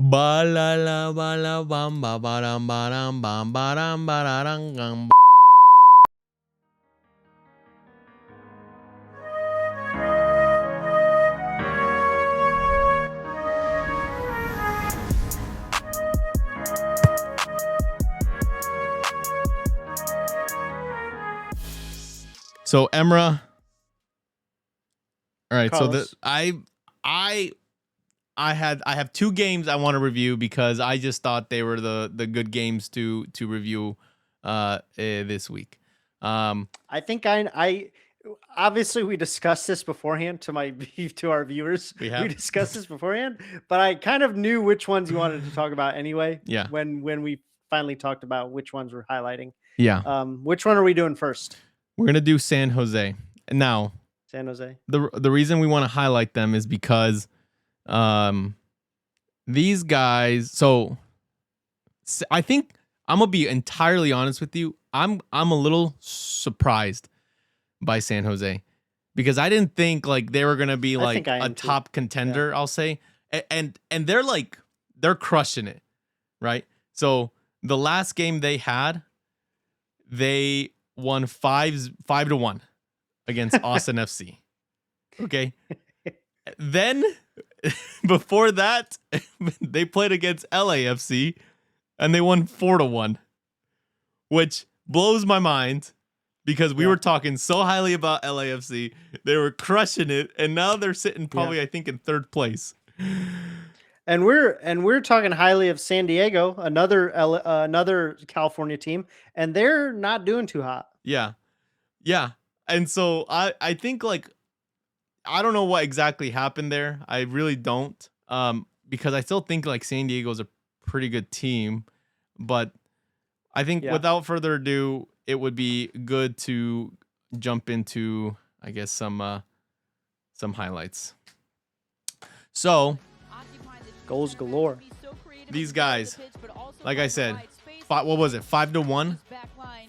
Ba la la ba la bam ba ba dum ba dum bam ba dum ba da dum gum. So Emra, all right. Carlos. So I have two games I want to review because I just thought they were the good games to review this week. I think I obviously we discussed this beforehand to our viewers. We have. Discussed this beforehand, but I kind of knew which ones you wanted to talk about anyway. Yeah. When we finally talked about which ones we're highlighting. Yeah. Which one are we doing first? We're gonna do San Jose. Now, San Jose. the reason we want to highlight them is because these guys. So I think I'm gonna be entirely honest with you. I'm a little surprised by San Jose because I didn't think like they were gonna be like a top contender. Yeah. I'll say, and they're crushing it, right? So the last game they had, they won 5-1 against Austin FC. Okay. Then before that, they played against LAFC and they won 4-1, which blows my mind because we were talking so highly about LAFC. They were crushing it, and now they're sitting probably I think in third place. And we're talking highly of San Diego, another California team, and they're not doing too hot. Yeah. Yeah. And so I think like I don't know what exactly happened there. I really don't. Because I still think like San Diego's a pretty good team, but I think without further ado, it would be good to jump into I guess some highlights. So goals galore. These guys, like I said, what was it? 5-1?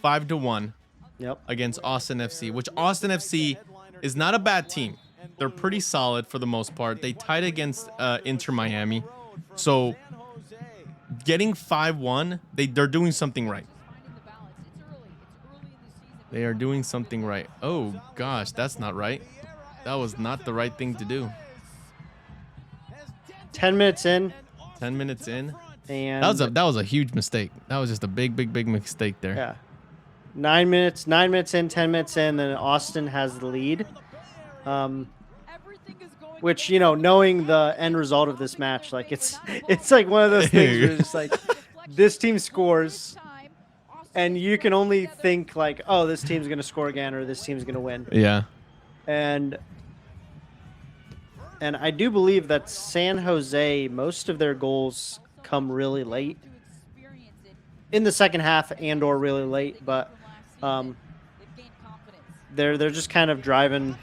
5-1. Yep. Against Austin FC, which Austin FC is not a bad team. They're pretty solid for the most part. They tied against Inter Miami. So getting 5-1, they're doing something right. They are doing something right. Oh gosh, that's not right. That was not the right thing to do. 10 minutes in. 10 minutes in. And that was a huge mistake. That was just a big mistake there. Yeah. 9 minutes in, 10 minutes in, then Austin has the lead. Which, knowing the end result of this match, like it's like one of those things where it's like this team scores and you can only think like, oh, this team's going to score again or this team's going to win. Yeah. And I do believe that San Jose, most of their goals come really late in the second half and or really late, but they're just kind of driving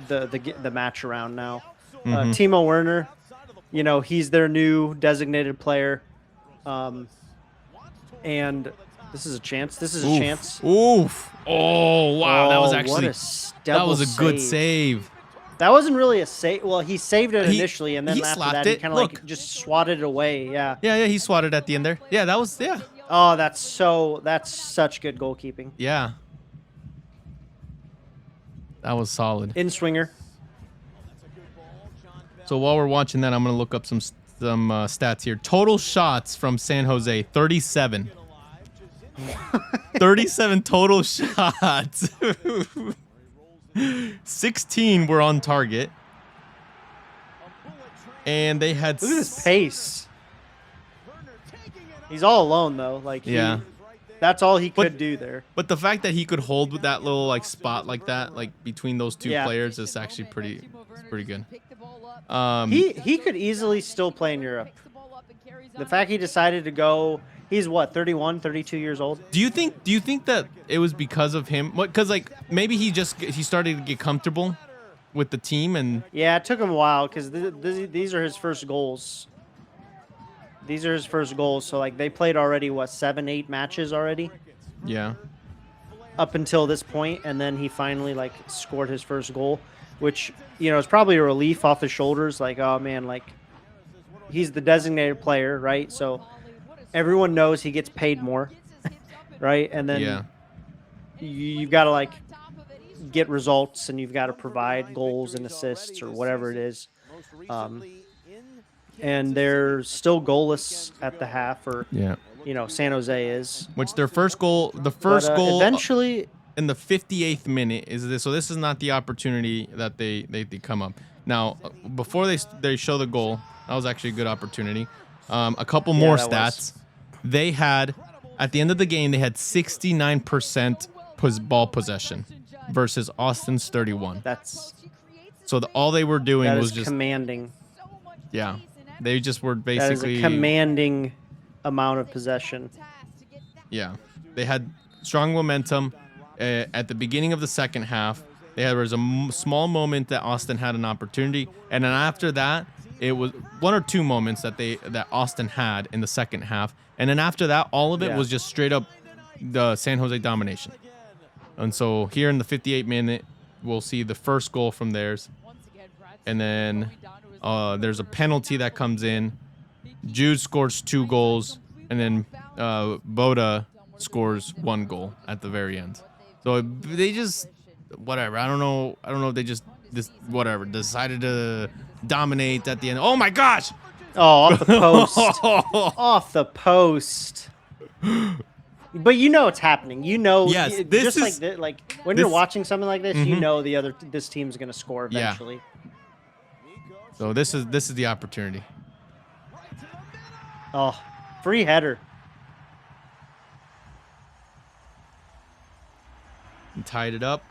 the match around now. Timo Werner, he's their new designated player, and this is a chance. Oof! Oh wow, that was actually that was a good save. That wasn't really a save. Well, he saved it initially, and then after that, he kind of like just swatted it away. Yeah. Yeah, he swatted at the end there. Yeah, that was Oh, that's such good goalkeeping. Yeah. That was solid. In swinger. So while we're watching that, I'm gonna look up some stats here. Total shots from San Jose: 37. 37 total shots. 16 were on target, and they had. Look at his pace. He's all alone though. Like that's all he could do there. But the fact that he could hold with that little like spot like that, like between those two players, is actually pretty good. He could easily still play in Europe. The fact he decided to go, he's what, 31, 32 years old. Do you think that it was because of him? Because like maybe he started to get comfortable with the team and it took him a while because these are his first goals. So like they played already 7-8 matches already. Yeah. Up until this point, and then he finally like scored his first goal, which is probably a relief off his shoulders. Like, oh man, like he's the designated player, right? So everyone knows he gets paid more, right? And then Yeah. you've got to like get results and you've got to provide goals and assists or whatever it is. Um, and they're still goalless at the half, or Yeah. San Jose is. Which their first goal, the But first goal eventually, in the 58th minute is this. So this is not the opportunity that they come up. Now, before they show the goal, that was actually a good opportunity. A couple yeah, more that stats. was. They had, at the end of the game, they had 69% ball possession versus Austin's 31. So all they were doing was just commanding. Yeah, they just were That is a basically commanding amount of possession. Yeah, they had strong momentum at the beginning of the second half. There was a small moment that Austin had an opportunity, and then after that, it was one or two moments that Austin had in the second half, and then after that, all of it was just straight up the San Jose domination. And so here in the 58th minute, we'll see the first goal from theirs, and then there's a penalty that comes in. Jude scores 2 goals, and then Boda scores 1 goal at the very end. So they just whatever. I don't know if they just whatever decided to dominate at the end. Oh my gosh! Oh, off the post. Off the post. But it's happening. Yes, this just is like when you're watching something like this, this team's gonna score eventually. Yeah. So this is the opportunity. Oh, free header. And tied it up.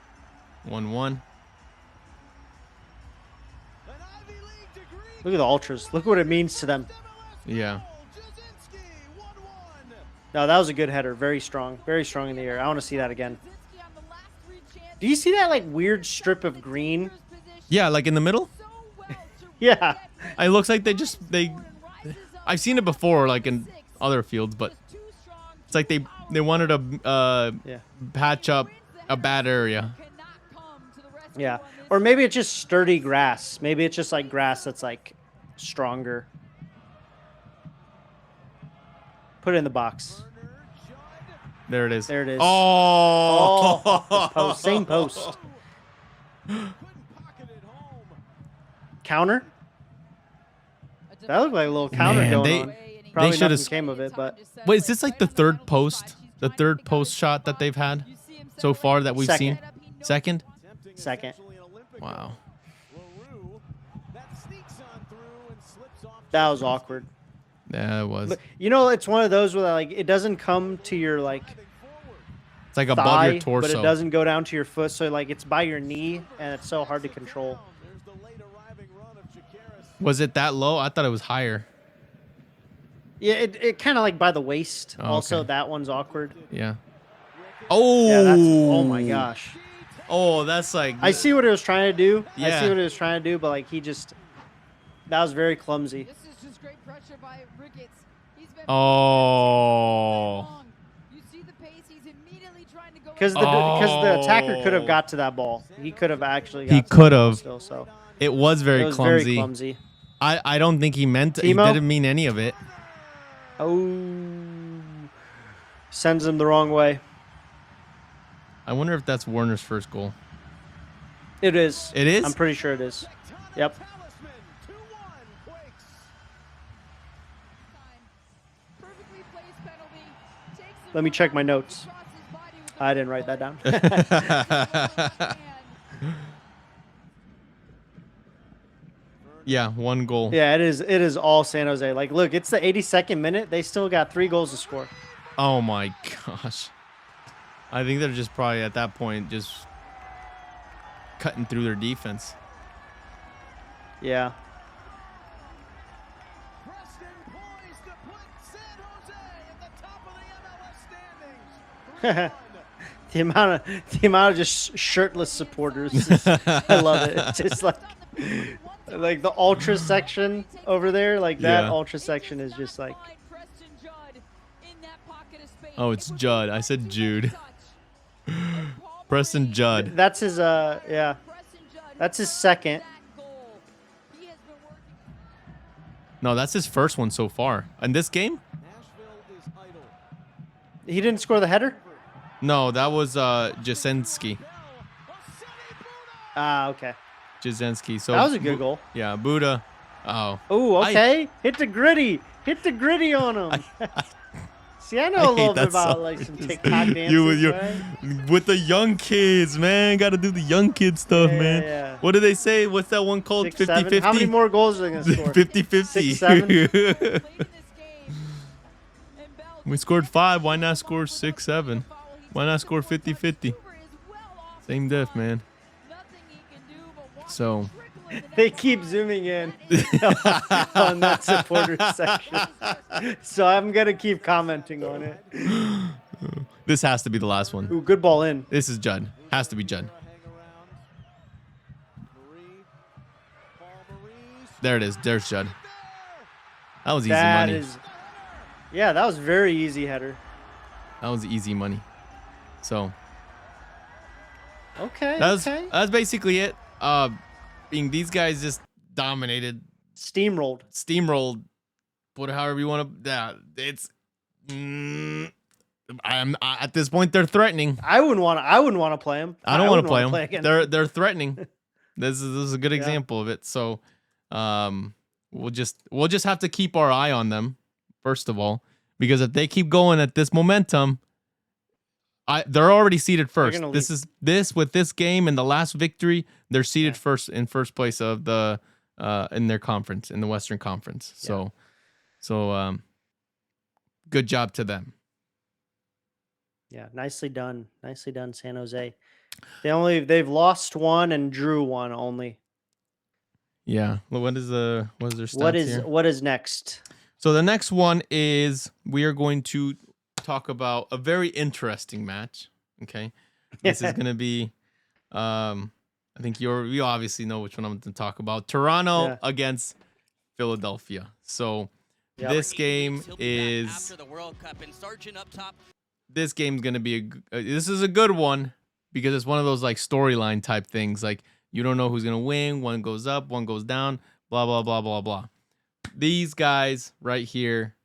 1-1. Look at the ultras. Look what it means to them. Yeah. No, that was a good header. Very strong. Very strong in the air. I want to see that again. Do you see that like weird strip of green? Yeah, like in the middle? Yeah. It looks like I've seen it before, like in other fields, but it's like they wanted to patch up a bad area. Yeah. Or maybe it's just sturdy grass. Maybe it's just like grass that's like stronger. Put it in the box. There it is. There it is. Oh, post. Same post. Counter? That looked like a little counter going on. Probably nothing came of it, but wait, is this like the third post? The third post shot that they've had so far that we've seen? Second? Second. Wow. That was awkward. Yeah, it was. But, it's one of those where like it doesn't come to your like it's like thigh, above your torso. but it doesn't go down to your foot, so like it's by your knee and it's so hard to control. Was it that low? I thought it was higher. Yeah, it kind of like by the waist. Oh, also, okay. that one's awkward. Yeah. Oh. Yeah, oh my gosh. Oh, that's like. I see what it was trying to do. Yeah. I see what it was trying to do, but like that was very clumsy. Oh. Because the attacker could have got to that ball. He could have actually. He could have. Still, so it was very clumsy. Very clumsy. I don't think he meant. He didn't mean any of it. Oh. Sends him the wrong way. I wonder if that's Warner's first goal. It is. It is? I'm pretty sure it is. Yep. Let me check my notes. I didn't write that down. Yeah, 1 goal. Yeah, it is all San Jose. Like, look, it's the 82nd minute. They still got 3 goals to score. Oh my gosh. I think they're just probably at that point just cutting through their defense. Yeah. the amount of just shirtless supporters. I love it. It's just like the ultra section over there, like that ultra section is just like. Oh, it's Judd. I said Jude. Preston Judd. That's his yeah. That's his second. No, that's his first one so far. In this game? He didn't score the header? No, that was Jasinski. Ah, okay. Jasinski. So That was a good goal. Yeah, Buddha. Oh. Oh, okay. Hit the gritty. Hit the gritty on him. See, I know a little bit about like some TikTok dances. You right? with the young kids, man. Got to do the young kid stuff, Yeah, man. yeah. What do they say? What's that one called? 50-50? How many more goals are they going to score? 50-50. We scored 5. Why not score 6, 7? Why not score 50-50? Same diff, man. So they keep zooming in on that supporter section. So I'm going to keep commenting on it. This has to be the last one. Ooh, good ball in. This is Judd. Has to be Judd. There it is. There's Judd. That was easy money. Yeah, that was very easy header. That was easy money. So okay, that's basically it. Being these guys just dominated, steamrolled, however you want to. Yeah, it's. At this point they're threatening. I wouldn't want to play them. I don't want to play them. They're threatening. This is a good example of it. So, we'll just have to keep our eye on them first of all, because if they keep going at this momentum, they're already seeded first. With this game and the last victory, they're seeded in first place of the in their conference, in the Western Conference. So good job to them. Yeah, nicely done. Nicely done, San Jose. They've lost 1 and drew 1 only. Yeah. Well, what is their stats here? What is next? So the next one is we are going to talk about a very interesting match. Okay. This is going to be I think you obviously know which one I'm going to talk about. Toronto against Philadelphia. So this game is this game's going to be this is a good one because it's one of those like storyline type things. Like you don't know who's going to win. One goes up, one goes down, blah, blah, blah, blah, blah. These guys right here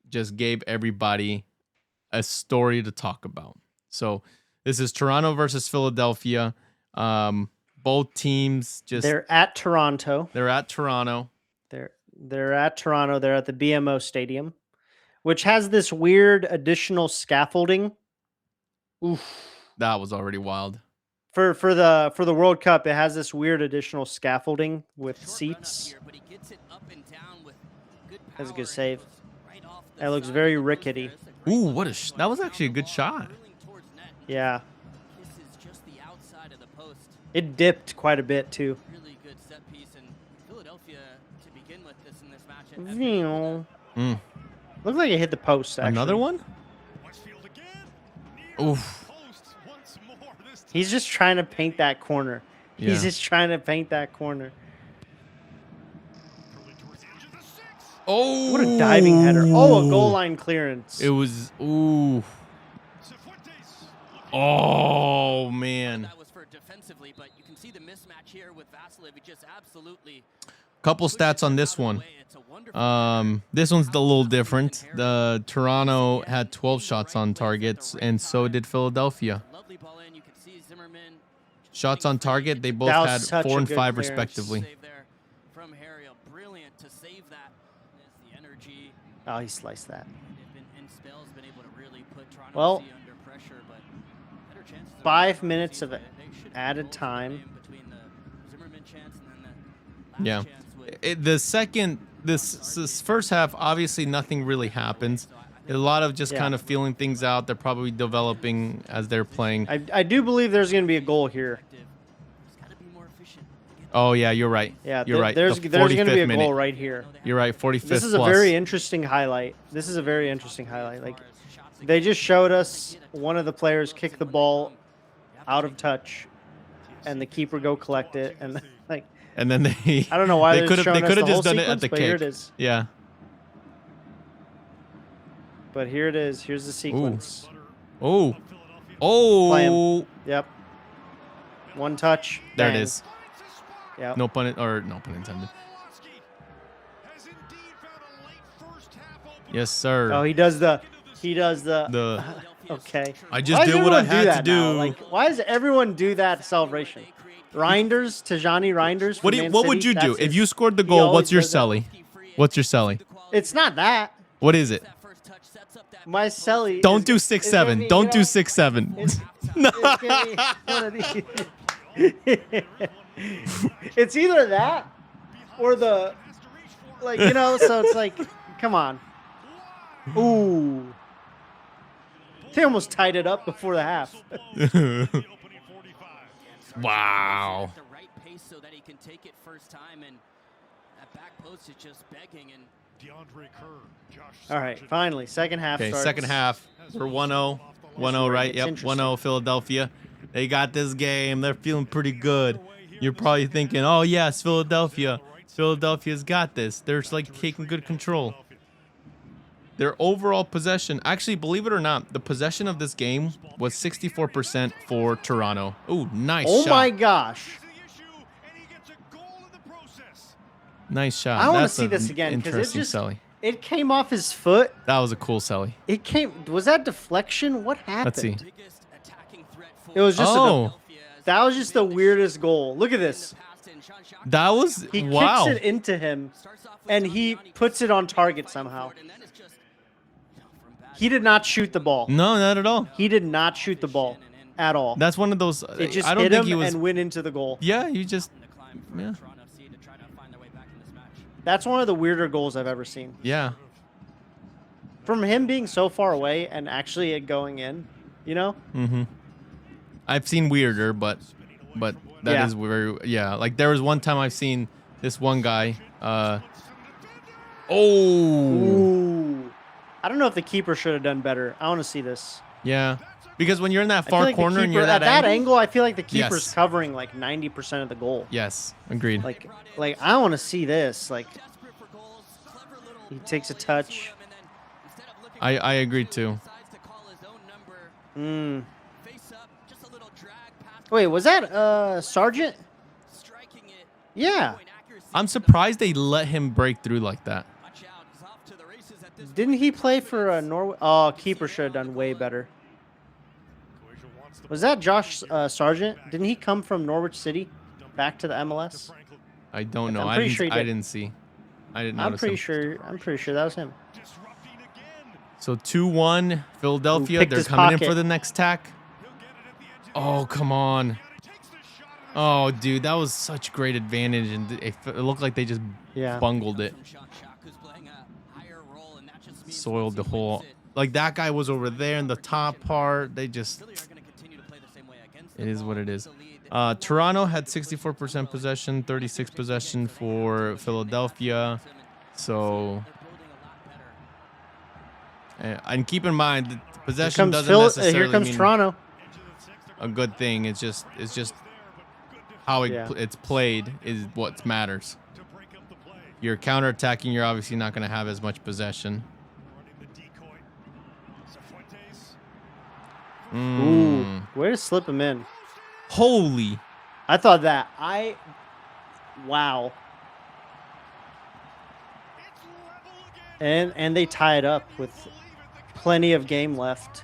just gave everybody a story to talk about. So this is Toronto versus Philadelphia. Both teams they're at Toronto. They're at Toronto. They're at Toronto. They're at the BMO Stadium, which has this weird additional scaffolding. Oof. That was already wild. For the World Cup, it has this weird additional scaffolding with seats. That's a good save. That looks very rickety. Ooh, that was actually a good shot. Yeah. It dipped quite a bit too. Really good set piece in Philadelphia to begin with this in this match. Looked like it hit the post. Actually. Another one? Oof. He's just trying to paint that corner. Yeah. He's just trying to paint that corner. Oh, what a diving header. Oh, a goal line clearance. It was, ooh. Oh, man. That was for defensively, but you can see the mismatch here with Vasilev. Just absolutely. Couple stats on this one. This one's a little different. The Toronto had 12 shots on targets, and so did Philadelphia. Shots on target, they both had 4 and 5 respectively. Oh, he sliced that. Well, 5 minutes of added time. Yeah. This first half, obviously nothing really happens. A lot of just kind of feeling things out. They're probably developing as they're playing. I do believe there's going to be a goal here. Oh, yeah, you're right. Yeah, you're right. There's going to be a goal right here. You're right, 45th This is a very interesting highlight. Like, they just showed us one of the players kick the ball out of touch, and the keeper go collect it, and like. And then I don't know why they could have just done sequence, it at the kick. Here it is. Yeah. But here it is. Here's the sequence. Oh. Oh. Yep. One touch. There it is. Yeah. No pun intended. Yes, sir. Oh, he does the. Okay. I just Why does did what I everyone do had to that now? do. Like, why does everyone do that celebration? Reinders, Tajani Reinders from Man What would City, you do that's if his- you scored the he goal? always What's your does that. celly? What's your celly? It's not that. What is it? My celly. Don't is- do is 6-7. gonna be, Don't you do know, 6-7. It's gonna be one of these. It's either that or the, like, you know. So it's like, come on. Ooh. They almost tied it up before the half. Wow. The right pace so that he can take it first time, and that back post is just begging. And All right, finally, second half. Okay, starts. second half. We're 1-0. 1-0, right? It's Yep, interesting. 1-0 Philadelphia. They got this game. They're feeling pretty good. You're probably thinking, oh, yes, Philadelphia. Philadelphia's got this. They're just, like, taking good control. Their overall possession, actually, believe it or not, the possession of this game was 64% for Toronto. Ooh, nice Oh shot. my gosh. Nice shot. I want to That's see a this again because interesting celly. it came off his foot. That was a cool celly. It came. Was that deflection? What happened? Let's see. biggest attacking threat for It was just Oh. that was just the weirdest goal. Look at this. That was, He wow. kicks it into him, and he puts it on target somehow. He did not shoot the ball. No, not at all. He did not shoot the ball at all. That's one of those. It just I don't hit think him he was. and went into the goal. Yeah, you just. Yeah. That's one of the weirder goals I've ever seen. Yeah. From him being so far away and actually it going in, you know? Mm-hmm. I've seen weirder, but that is Yeah. very, yeah. Like there was one time I've seen this one guy. Oh. Ooh. I don't know if the keeper should have done better. I want to see this. Yeah. Because when you're in that I feel far like the corner and you're keeper- at that angle, I feel like the keeper's Yes. covering like 90% of the goal. Yes, agreed. Like I want to see this. Like he takes a touch. I agree too. Mm. Wait, was that Sargent? Yeah. I'm surprised they let him break through like that. Didn't he play for Norway? Oh, keeper should have done way better. Was that Josh Sargent? Didn't he come from Norwich City back to the MLS? I don't know. I'm I pretty didn't, sure he I did. didn't see. I didn't I'm notice pretty him. sure. I'm pretty sure that was him. So 2-1 Philadelphia. picked They're his coming in pocket. for the next tack. Oh, come on. Oh, dude, that was such great advantage, and it looked like they just Yeah. bungled it. Soiled the whole. Like that guy was over there in the top part. They just. It is what it is. Toronto had 64% possession, 36 possession for Philadelphia. So. And keep in mind, the possession doesn't necessarily Here comes mean Toronto. a good thing. It's just how Yeah. it's played is what matters. You're counterattacking. You're obviously not going to have as much possession. Ooh, way to slip him in. Holy. I thought that. Wow. And they tie it up with plenty of game left.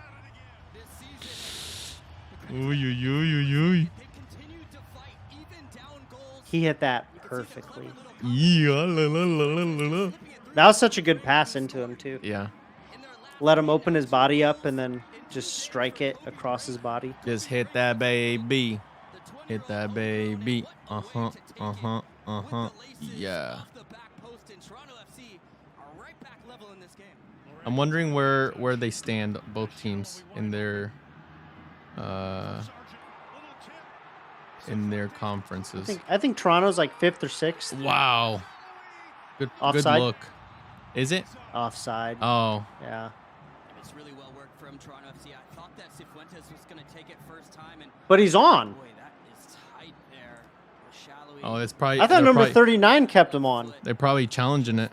He hit that perfectly. Yeah, la, la, la, la, la, la. That was such a good pass into him too. Yeah. Let him open his body up and then just strike it across his body. Just hit that baby. Hit that baby. Uh-huh. Uh-huh. Uh-huh. Yeah. I'm wondering where they stand, both teams, in their conferences. I think Toronto's like 5th or 6th. Wow. Good Offside? look. Is it? Offside. Oh. Yeah. It's really well worked from Toronto FC. I thought that Cifuentes was going to take it first time, and But he's on. boy, that is tight there. Shallowy. Oh, it's probably. I thought they're number probably- 39 kept him on. They're probably challenging it.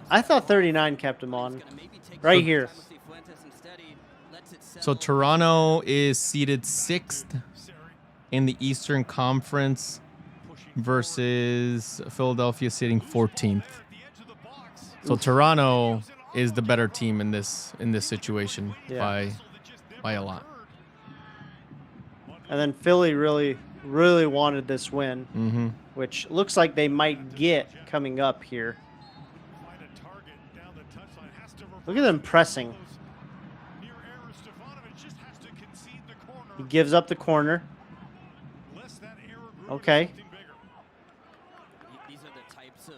I thought 39 kept him on. Right here. So Toronto is seated 6th in the Eastern Conference versus Philadelphia sitting 14th. So Toronto is the better team in this situation by a lot. And then Philly really wanted this win, Mm-hmm. which looks like they might get coming up here. Look at them pressing. He gives up the corner. Okay.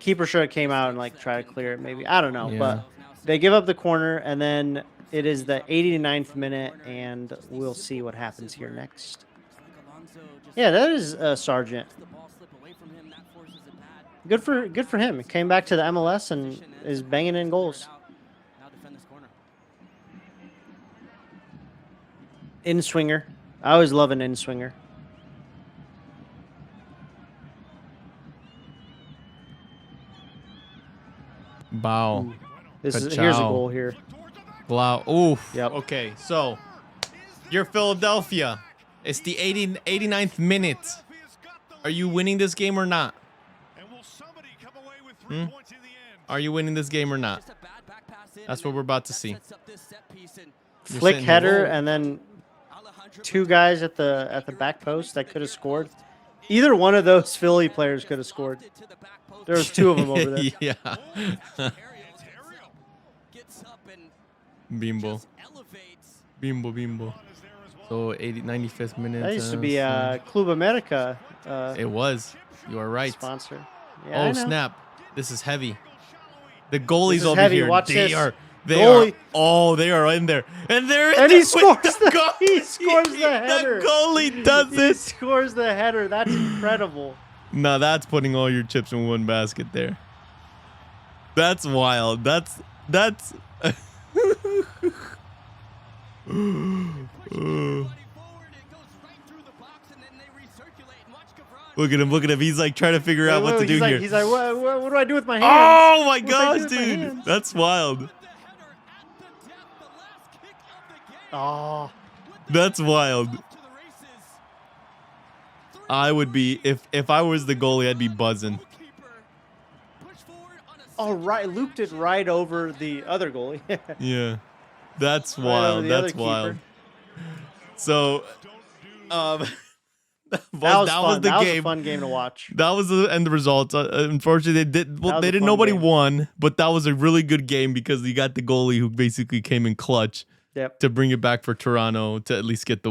Keeper should have came out and like try to clear it maybe. I don't know, but they give up the corner, and then it is the 89th minute, and we'll see what happens here next. Yeah, that is Sargent. Good for him. He came back to the MLS and is banging in goals. In swinger. I always love an in swinger. Bow. Here's a goal here. Wow. Oof. Yep. Okay, so you're Philadelphia. It's the 89th minute. Are you winning this game or not? Are you winning this game or not? That's what we're about to see. Flick header, and then two guys at the back post that could have scored. Either one of those Philly players could have scored. There was two of them over there. Yeah. Bimbo. Bimbo. So 95th minute. That used to be Club America. It was. You are right. Sponsor. Yeah, oh snap! This is heavy. The goalie's over heavy. here. Watch they this. are. They Goalie. are. Oh, they are in there, and they're in And there he scores with the he scores the header. The goalie does He it. scores the header. That's incredible. No, that's putting all your chips in one basket there. That's wild. That's. Look at him. He's like trying to figure out what to do here. He's like, what do I do with my hands? Oh my What do I do gosh, with my dude. hands? That's wild. Oh, That's wild. I would be if I was the goalie, I'd be buzzing. oh, right. Looped it right over the other goalie. Yeah. That's Right wild. over the That's other wild. keeper. So That was fun. the That was game. a fun game to watch. That was the end result. Unfortunately, they didn't. Nobody won, but that was a really good game because you got the goalie who basically came in clutch to bring it back for Toronto to at least get the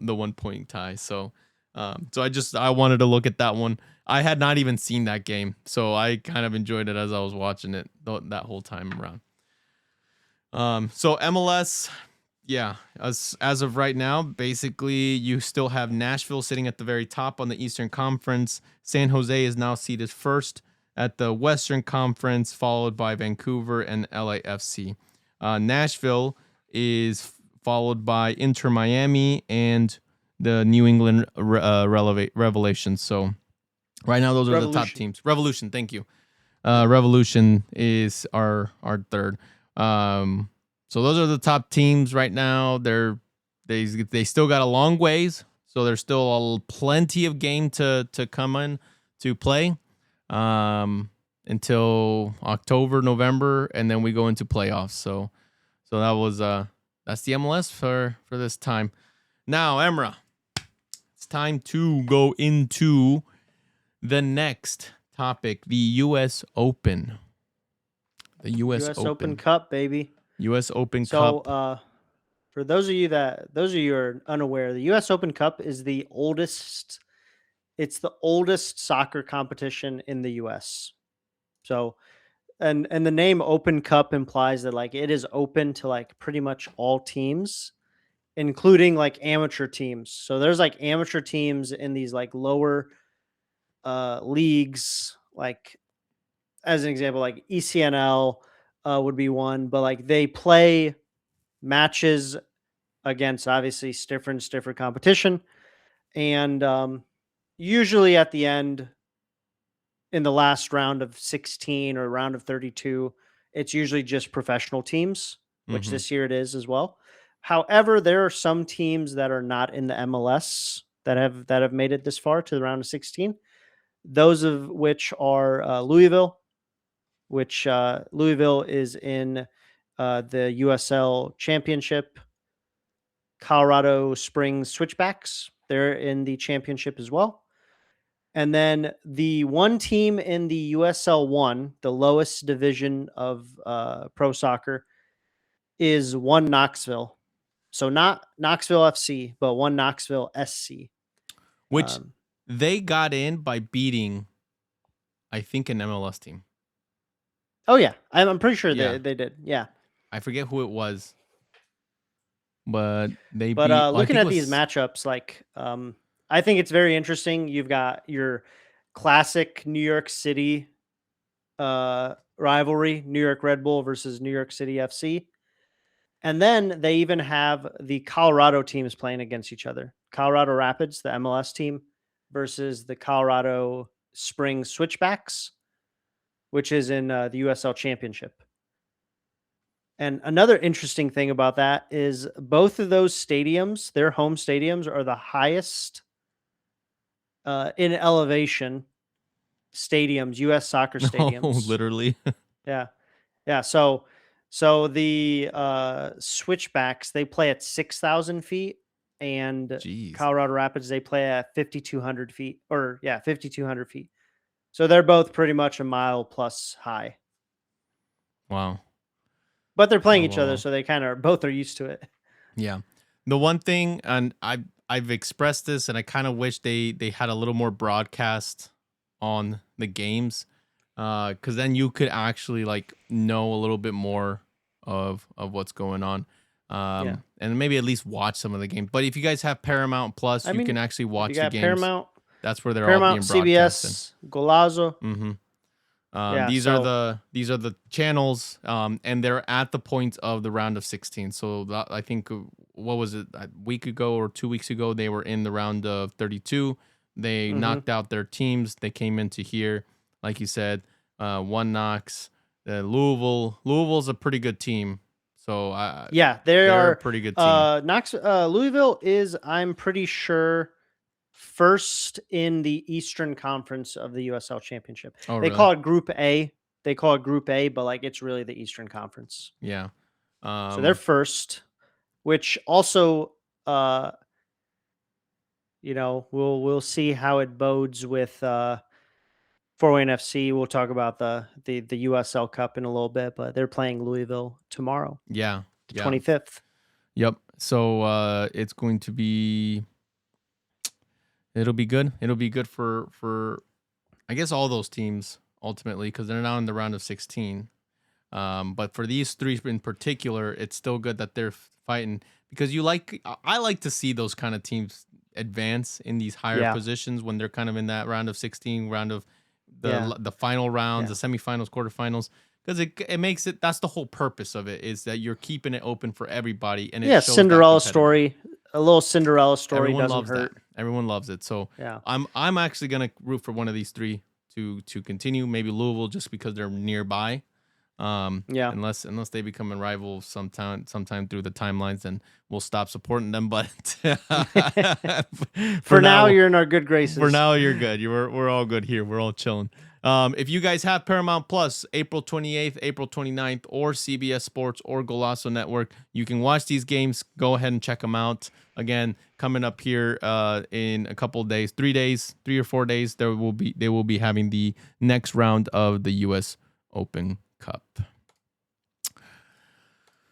1 point tie. So, I wanted to look at that one. I had not even seen that game, so I kind of enjoyed it as I was watching it that whole time around. So MLS. Yeah, as of right now, basically you still have Nashville sitting at the very top on the Eastern Conference. San Jose is now seated first at the Western Conference, followed by Vancouver and LAFC. Nashville is followed by Inter Miami and the New England Revelations. So right now those are the top teams. Revolution, thank you. Revolution is our third. So those are the top teams right now. They still got a long ways, so there's still plenty of game to come in to play until October, November, and then we go into playoffs. So that was that's the MLS for this time. Now, Emra, it's time to go into the next topic, the U.S. Open. The U.S. Open Cup, baby. U.S. Open Cup. So, for those of you who are unaware, the U.S. Open Cup is the oldest. It's the oldest soccer competition in the U.S. So, and the name Open Cup implies that like it is open to like pretty much all teams, including like amateur teams. So there's like amateur teams in these like lower leagues, like as an example, like ECNL. Would be one, but like they play matches against obviously stiffer competition, and usually at the end, in the last round of 16 or round of 32, it's usually just professional teams, which this year it is as well. However, there are some teams that are not in the MLS that have made it this far to the round of 16. Those of which are Louisville, which Louisville is in the USL Championship. Colorado Springs Switchbacks, they're in the championship as well. And then the one team in the USL 1, the lowest division of pro soccer, is one Knoxville. So not Knoxville FC, but one Knoxville SC. Which they got in by beating, I think, an MLS team. Oh, yeah. I'm pretty sure they did. Yeah. I forget who it was. But they But beat, looking at these matchups, like I think it's very interesting. You've got your classic New York City rivalry, New York Red Bull versus New York City FC. And then they even have the Colorado teams playing against each other. Colorado Rapids, the MLS team, versus the Colorado Springs Switchbacks, which is in the USL Championship. And another interesting thing about that is both of those stadiums, their home stadiums, are the highest in elevation stadiums, U.S. soccer stadiums. Oh, literally. Yeah. Yeah. So the Switchbacks, they play at 6,000 feet, and Jeez. Colorado Rapids, they play at 5,200 feet, 5,200 feet. So they're both pretty much a mile plus high. Wow. But they're playing each other, so they kind of both are used to it. Yeah. The one thing, and I've expressed this, and I kind of wish they had a little more broadcast on the games, because then you could actually like know a little bit more of what's going on, and maybe at least watch some of the games. But if you guys have Paramount Plus, you can actually watch the games. Paramount, that's where they're all being broadcasted. CBS, Golazo. Mm-hmm. These are the channels, and they're at the point of the round of 16. So I think, what was it, a week ago or 2 weeks ago, they were in the round of 32. They knocked out their teams. They came into here, like you said, one Knox, Louisville's a pretty good team. So they're a pretty good team. Louisville is, I'm pretty sure, first in the Eastern Conference of the USL Championship. Oh, they call it Group A. But like it's really the Eastern Conference. Yeah. So they're first, which also, we'll see how it bodes with Fort Wayne FC. We'll talk about the USL Cup in a little bit, but they're playing Louisville tomorrow. Yeah. The 25th. Yep. So it's going to be. It'll be good. It'll be good for I guess all those teams ultimately, because they're now in the round of 16. But for these three in particular, it's still good that they're fighting, because I like to see those kind of teams advance in these higher positions when they're kind of in that round of 16, round of the final rounds, the semifinals, quarterfinals. Because it makes it, that's the whole purpose of it, is that you're keeping it open for everybody. And it shows Cinderella story. A little Cinderella story. Everyone doesn't loves hurt. that. Everyone loves it. So I'm actually gonna root for one of these three to continue. Maybe Louisville, just because they're nearby. Unless they become a rival sometime through the timelines, then we'll stop supporting them. But for now, you're in our good graces. For now, you're good. We're all good here. We're all chilling. If you guys have Paramount Plus, April 28th, April 29th, or CBS Sports or Golazo Network, you can watch these games. Go ahead and check them out. Again, coming up here in a couple of days, 3 or 4 days, they will be having the next round of the U.S. Open Cup.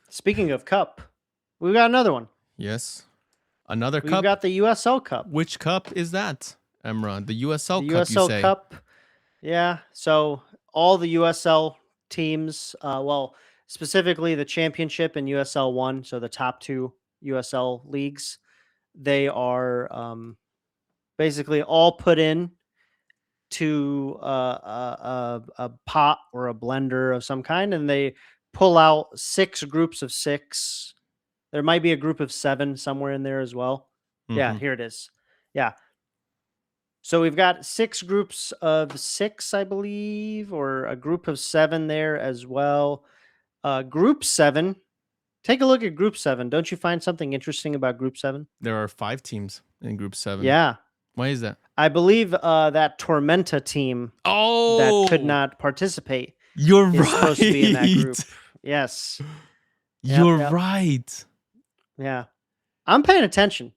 Speaking of cup, we've got another one. Yes, another cup. We've got the USL Cup. Which cup is that, Emra? The USL the Cup, USL you say? Cup. Yeah, so all the USL teams, specifically the Championship and USL 1, so the top two USL leagues, they are basically all put in to a pot or a blender of some kind, and they pull out 6 groups of 6. There might be a group of 7 somewhere in there as well. Yeah, here it is. Yeah. So we've got 6 groups of 6, I believe, or a group of 7 there as well. Group 7. Take a look at Group 7. Don't you find something interesting about Group 7? There are 5 teams in Group 7. Yeah. Why is that? I believe that Tormenta team that could not participate You're is right. supposed to be in that group. Yes. You're yep. right. Yeah. I'm paying attention.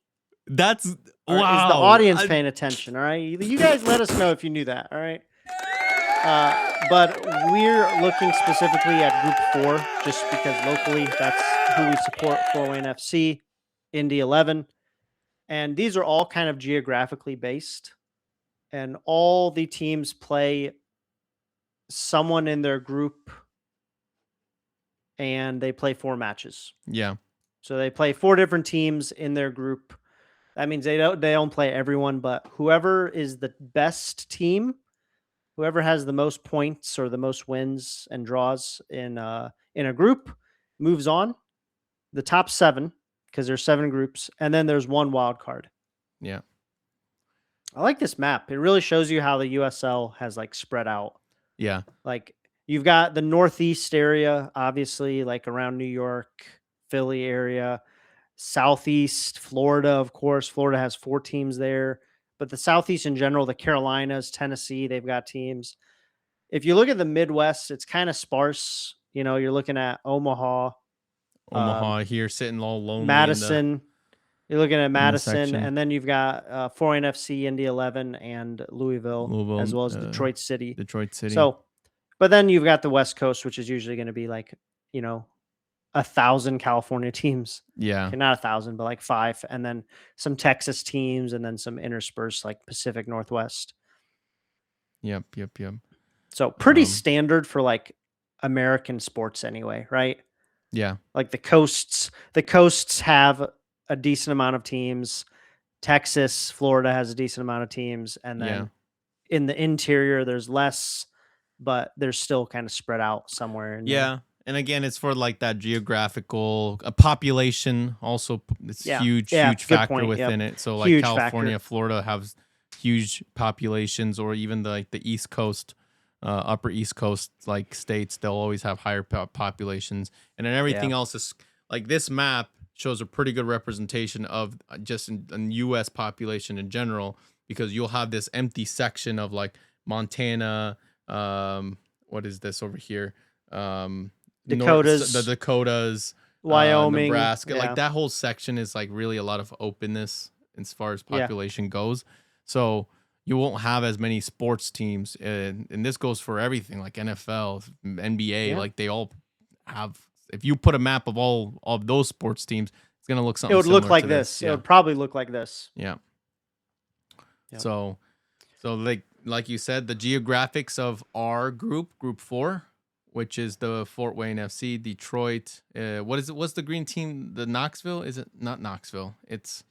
That's All right, wow. is the audience paying attention? All right. You guys let us know if you knew that. All right. But we're looking specifically at Group 4 just because locally that's who we support, Fort Wayne FC, Indy 11. And these are all kind of geographically based. And all the teams play someone in their group and they play 4 matches. Yeah. So they play 4 different teams in their group. That means they don't play everyone, but whoever is the best team, whoever has the most points or the most wins and draws in a group moves on. The top 7, because there's 7 groups, and then there's 1 wild card. Yeah. I like this map. It really shows you how the USL has like spread out. Yeah. Like you've got the Northeast area, obviously, like around New York, Philly area. Southeast, Florida, of course. Florida has 4 teams there. But the Southeast in general, the Carolinas, Tennessee, they've got teams. If you look at the Midwest, it's kind of sparse. You know, you're looking at Omaha, here sitting all lonely. Madison. You're looking at Madison, section. and then you've got Foreign FC, Indy 11, and Louisville, as well as Detroit City. So, but then you've got the West Coast, which is usually going to be like, 1,000 California teams. Yeah. Okay, not 1,000, but like 5. And then some Texas teams and then some interspersed like Pacific Northwest. Yep. So pretty standard for like American sports anyway, right? Yeah. Like the coasts have a decent amount of teams. Texas, Florida has a decent amount of teams. And then in the interior, there's less, but they're still kind of spread out somewhere. Yeah. And again, it's for like that geographical population. Also, it's huge factor within it. So like huge California, factor. Florida have huge populations, or even the East Coast, upper East Coast like states, they'll always have higher populations. And then everything else is like this map shows a pretty good representation of just an U.S. population in general, because you'll have this empty section of like Montana. What is this over here? Dakotas, the Dakotas, Wyoming, Nebraska, like that whole section is like really a lot of openness as far as population goes. So you won't have as many sports teams, and this goes for everything like NFL, NBA. Like they all have. If you put a map of all of those sports teams, it's gonna look something. It would look like this. It would probably look like this. Yeah. So like you said, the geographics of our group 4. Which is the Fort Wayne FC, Detroit. What is it? What's the green team? The Knoxville? Is it not Knoxville? It's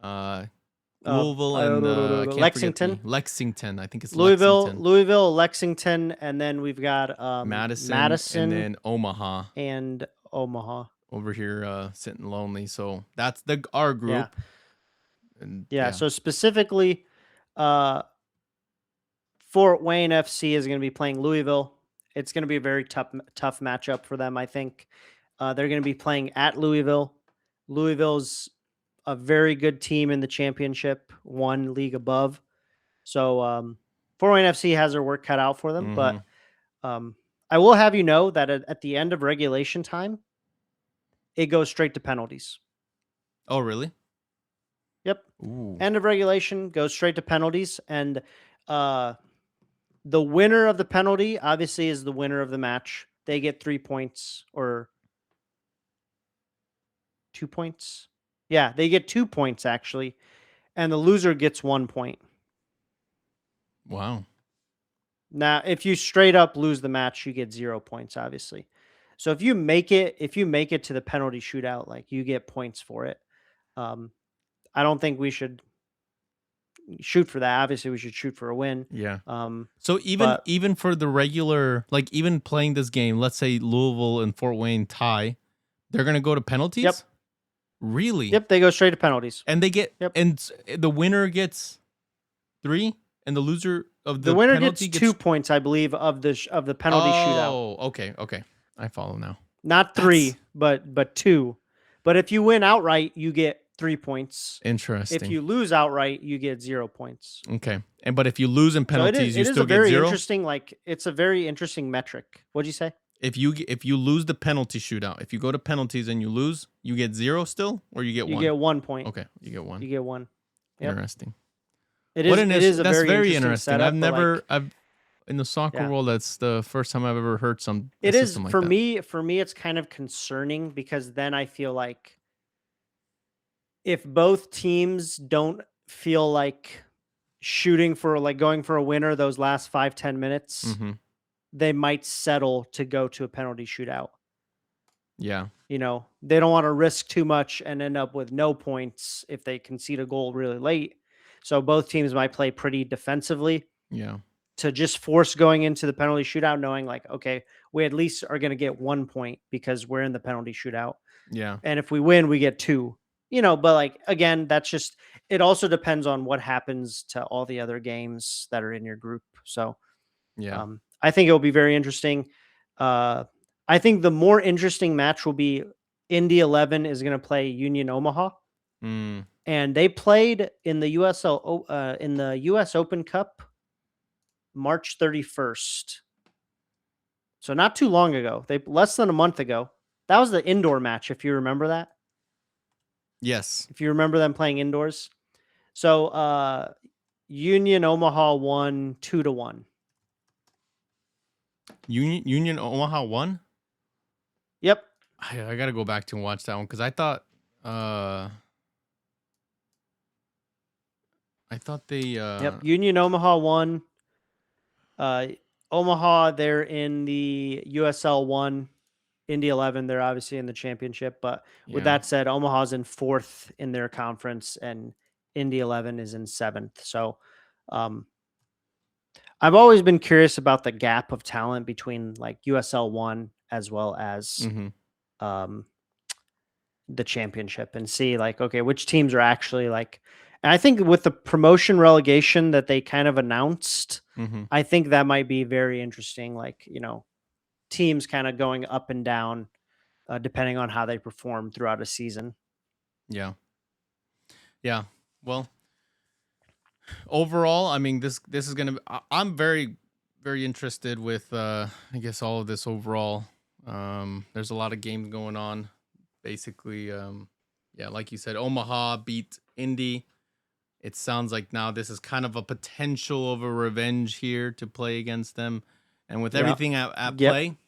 Louisville and Lexington. Lexington. I think it's Louisville, Lexington, and then we've got Madison, and then Omaha. Over here, sitting lonely. So that's our group. And, so specifically, Fort Wayne FC is going to be playing Louisville. It's going to be a very tough matchup for them, I think. They're going to be playing at Louisville. Louisville's a very good team in the championship, 1 league above. So Fort Wayne FC has their work cut out for them. But I will have you know that at the end of regulation time, it goes straight to penalties. Oh, really? Yep. Ooh. End of regulation, goes straight to penalties. And the winner of the penalty, obviously, is the winner of the match. They get 3 points or 2 points. Yeah, they get 2 points, actually. And the loser gets 1 point. Wow. Now, if you straight up lose the match, you get 0 points, obviously. So if you make it to the penalty shootout, like you get points for it. I don't think we should shoot for that. Obviously, we should shoot for a win. Yeah. So even for the regular, like even playing this game, let's say Louisville and Fort Wayne tie, they're gonna go to penalties. Yep. Really? Yep. They go straight to penalties, and they get and the winner gets 3, and the loser of the winner gets 2 points, I believe, of the penalty shootout. Oh, okay, I follow now. Not 3, but 2. But if you win outright, you get 3 points. Interesting. If you lose outright, you get 0 points. Okay. But if you lose in penalties, you still get very 0? interesting. Like, it's a very interesting metric. What'd you say? If you lose the penalty shootout, if you go to penalties and you lose, you get 0 still, or you get 1? You get 1 point. Okay, you get 1. You get 1. Yep. Interesting. It is a that's very interesting. Setup, I've never in the soccer Yeah. world, that's the first time I've ever heard It is like for that. me. For me, it's kind of concerning because then I feel like if both teams don't feel like shooting for like going for a winner those last 5-10 minutes, Mhm. they might settle to go to a penalty shootout. Yeah. You know, they don't want to risk too much and end up with no points if they concede a goal really late. So both teams might play pretty defensively Yeah. to just force going into the penalty shootout, knowing like, okay, we at least are going to get 1 point because we're in the penalty shootout. Yeah. And if we win, we get 2, you know, but like, again, that's just, it also depends on what happens to all the other games that are in your group. So Yeah. I think it will be very interesting. I think the more interesting match will be Indy 11 is going to play Union Omaha. Mm. And they played in the USL in the US Open Cup March 31st. So not too long ago. Less than a month ago. That was the indoor match, if you remember that. Yes. If you remember them playing indoors. So Union Omaha won 2-1. Union Omaha won? Yep. I got to go back to and watch that one cuz I thought they Yep, Union Omaha won. Omaha, they're in the USL 1. Indy 11, they're obviously in the championship. But with that said, Omaha's in 4th in their conference, and Indy 11 is in 7th. So I've always been curious about the gap of talent between like USL 1 as well as the championship, and see like, okay, which teams are actually like. And I think with the promotion relegation that they kind of announced, I think that might be very interesting. Like, you know, teams kind of going up and down depending on how they perform throughout a season. Yeah. Yeah. Well, overall, I mean, this is going to be, I'm very, very interested with, I guess, all of this overall. There's a lot of games going on. Basically, yeah, like you said, Omaha beat Indy. It sounds like now this is kind of a potential of a revenge here to play against them. And with everything at play,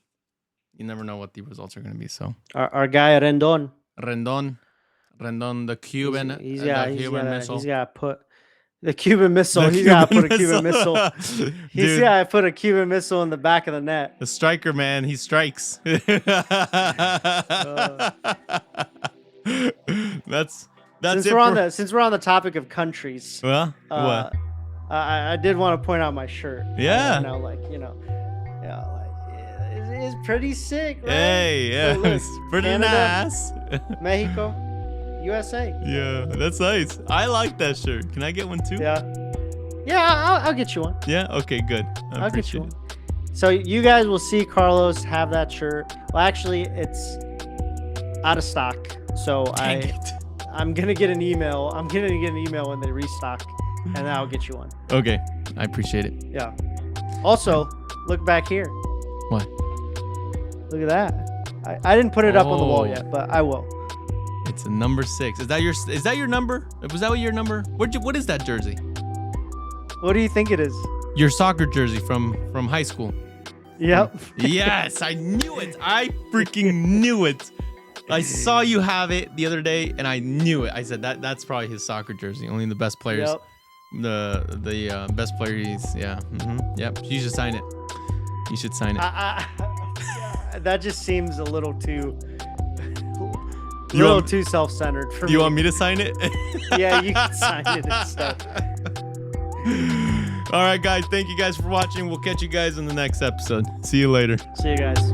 you never know what the results are going to be. So our guy Rendon, the Cuban, he's the got Cuban missile. He's got to put the Cuban missile. He's got to put a Cuban missile. He's got to put a Cuban missile in the back of the net. The striker, man, he strikes. That's since we're on the topic of countries. Well, what? I did want to point out my shirt. Yeah. It's pretty sick, right? Hey, yeah, Look, it's pretty Canada, nice. Mexico, USA. Yeah, that's nice. I like that shirt. Can I get one too? Yeah, I'll get you one. Yeah. Okay. Good. I'll get you one. So you guys will see Carlos have that shirt. Well, actually, it's out of stock. So I'm gonna get an email. I'm gonna get an email when they restock, and then I'll get you one. Okay, I appreciate it. Yeah. Also, look back here. What? Look at that. I didn't put it up on the wall yet, but I will. It's a number 6. Is that your number? Was that your number? What is that jersey? What do you think it is? Your soccer jersey from high school. Yep. Yes, I knew it. I freaking knew it. I saw you have it the other day, and I knew it. I said that's probably his soccer jersey. Only the best players. Yep. The best player he's Yep. You should sign it. You should sign it. That just seems a little too too self-centered for me. You want me to sign it? Yeah, you can sign it instead. All right, guys. Thank you guys for watching. We'll catch you guys in the next episode. See you later. See you guys.